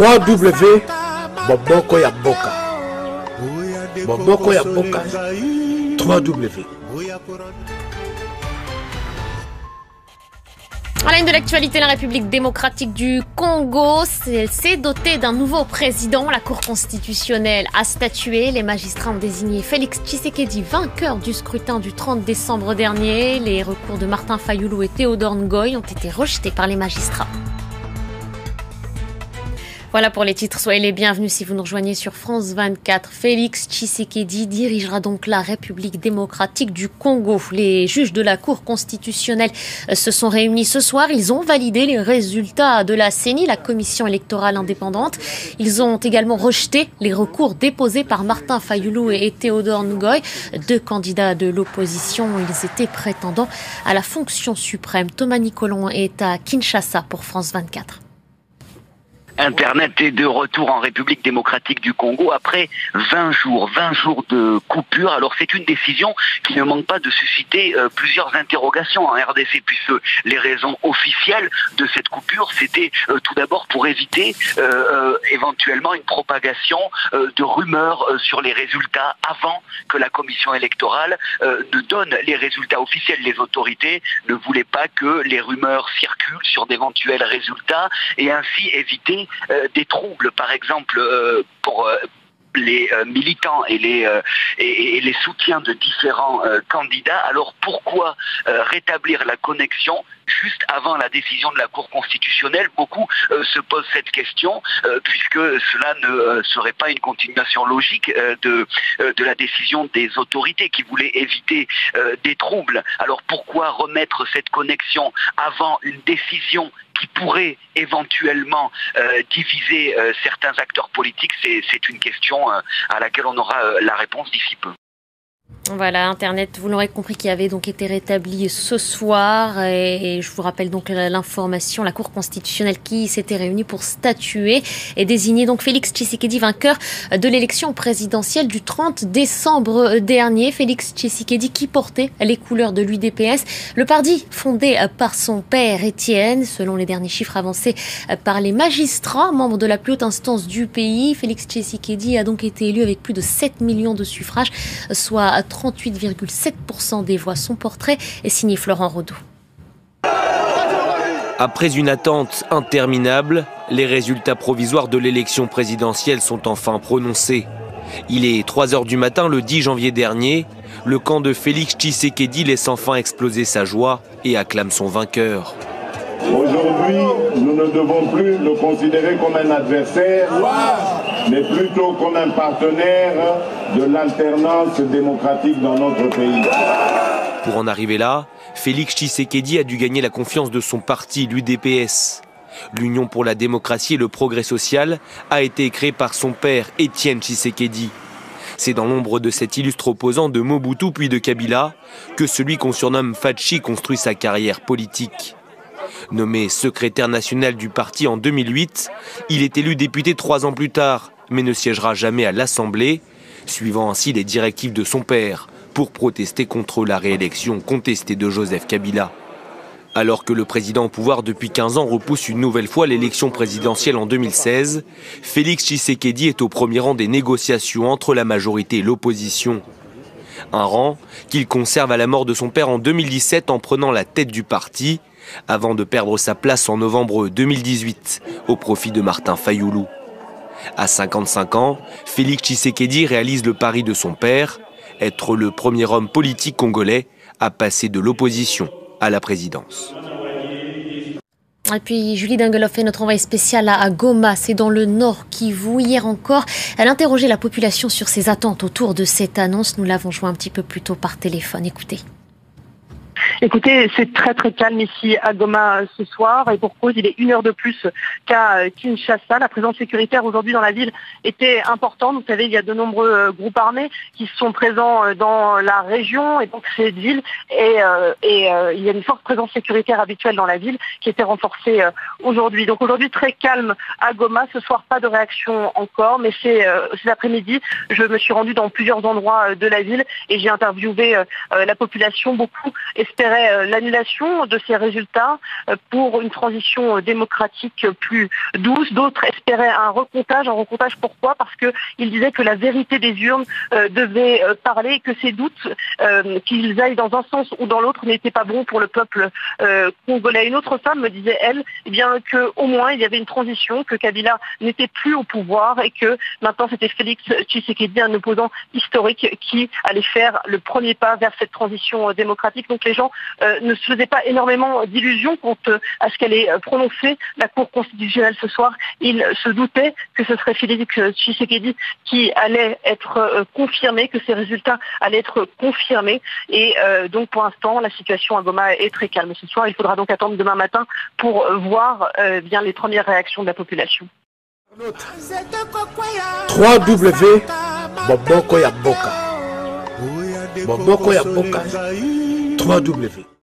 Boboko ya Boka. Boboko ya Boka. 3W. À la une de l'actualité, la République démocratique du Congo s'est dotée d'un nouveau président. La Cour constitutionnelle a statué. Les magistrats ont désigné Félix Tshisekedi vainqueur du scrutin du 30 décembre dernier. Les recours de Martin Fayulu et Théodore Ngoy ont été rejetés par les magistrats. Voilà pour les titres, soyez les bienvenus si vous nous rejoignez sur France 24. Félix Tshisekedi dirigera donc la République démocratique du Congo. Les juges de la Cour constitutionnelle se sont réunis ce soir. Ils ont validé les résultats de la CENI, la commission électorale indépendante. Ils ont également rejeté les recours déposés par Martin Fayulu et Théodore Ngoy, deux candidats de l'opposition. Ils étaient prétendants à la fonction suprême. Thomas Nicolon est à Kinshasa pour France 24. Internet est de retour en République démocratique du Congo après 20 jours de coupure. Alors c'est une décision qui ne manque pas de susciter plusieurs interrogations en RDC, puisque les raisons officielles de cette coupure, c'était tout d'abord pour éviter éventuellement une propagation de rumeurs sur les résultats avant que la commission électorale ne donne les résultats officiels. Les autorités ne voulaient pas que les rumeurs circulent sur d'éventuels résultats et ainsi éviter des troubles, par exemple pour les militants et les soutiens de différents candidats. Alors pourquoi rétablir la connexion juste avant la décision de la Cour constitutionnelle? Beaucoup se posent cette question puisque cela ne serait pas une continuation logique de la décision des autorités qui voulaient éviter des troubles. Alors pourquoi remettre cette connexion avant une décision qui pourrait éventuellement diviser certains acteurs politiques? C'est une question à laquelle on aura la réponse d'ici peu. Voilà, Internet, vous l'aurez compris, qui avait donc été rétabli ce soir. Et je vous rappelle donc l'information, la Cour constitutionnelle qui s'était réunie pour statuer et désigner donc Félix Tshisekedi vainqueur de l'élection présidentielle du 30 décembre dernier. Félix Tshisekedi qui portait les couleurs de l'UDPS, le parti fondé par son père Étienne. Selon les derniers chiffres avancés par les magistrats, membres de la plus haute instance du pays, Félix Tshisekedi a donc été élu avec plus de 7 millions de suffrages, soit 38,7% des voix. Son portrait est signé Florent Rodeau. Après une attente interminable, les résultats provisoires de l'élection présidentielle sont enfin prononcés. Il est 3h du matin le 10 janvier dernier. Le camp de Félix Tshisekedi laisse enfin exploser sa joie et acclame son vainqueur. Aujourd'hui, nous ne devons plus le considérer comme un adversaire, mais plutôt comme un partenaire de l'alternance démocratique dans notre pays. Pour en arriver là, Félix Tshisekedi a dû gagner la confiance de son parti, l'UDPS. L'Union pour la démocratie et le progrès social a été créée par son père, Étienne Tshisekedi. C'est dans l'ombre de cet illustre opposant de Mobutu puis de Kabila que celui qu'on surnomme Fachi construit sa carrière politique. Nommé secrétaire national du parti en 2008, il est élu député 3 ans plus tard, mais ne siégera jamais à l'Assemblée, suivant ainsi les directives de son père pour protester contre la réélection contestée de Joseph Kabila. Alors que le président au pouvoir depuis 15 ans repousse une nouvelle fois l'élection présidentielle en 2016, Félix Tshisekedi est au premier rang des négociations entre la majorité et l'opposition. Un rang qu'il conserve à la mort de son père en 2017 en prenant la tête du parti, avant de perdre sa place en novembre 2018 au profit de Martin Fayulu. À 55 ans, Félix Tshisekedi réalise le pari de son père, être le premier homme politique congolais à passer de l'opposition à la présidence. Et puis Julie Dingeloff est notre envoyée spéciale à Goma, c'est dans le Nord Kivu. Hier encore, elle interrogeait la population sur ses attentes autour de cette annonce. Nous l'avons joint un petit peu plus tôt par téléphone. Écoutez. Écoutez, c'est très très calme ici à Goma ce soir et pour cause, il est 1 heure de plus qu'à Kinshasa. La présence sécuritaire aujourd'hui dans la ville était importante. Vous savez, il y a de nombreux groupes armés qui sont présents dans la région et donc cette ville il y a une forte présence sécuritaire habituelle dans la ville qui était renforcée aujourd'hui. Donc aujourd'hui très calme à Goma. Ce soir pas de réaction encore, mais cet après-midi, je me suis rendue dans plusieurs endroits de la ville et j'ai interviewé la population. Beaucoup espéraient espérait l'annulation de ces résultats pour une transition démocratique plus douce. D'autres espéraient un recomptage. Un recomptage pourquoi? Parce qu'ils disaient que la vérité des urnes devait parler et que ces doutes, qu'ils aillent dans un sens ou dans l'autre, n'étaient pas bons pour le peuple congolais. Une autre femme me disait, elle, eh bien, qu'au moins il y avait une transition, que Kabila n'était plus au pouvoir et que maintenant c'était Félix Tshisekedi, un opposant historique, qui allait faire le premier pas vers cette transition démocratique. Donc les gens ne se faisaient pas énormément d'illusions quant à ce qu'allait prononcer la Cour constitutionnelle ce soir. Ils se doutaient que ce serait Félix Tshisekedi qui allait être confirmé, que ces résultats allaient être confirmés. Et donc pour l'instant, la situation à Goma est très calme ce soir. Il faudra donc attendre demain matin pour voir bien les premières réactions de la population. 3W Boboko ya Mboka. Boboko ya Mboka. 3W.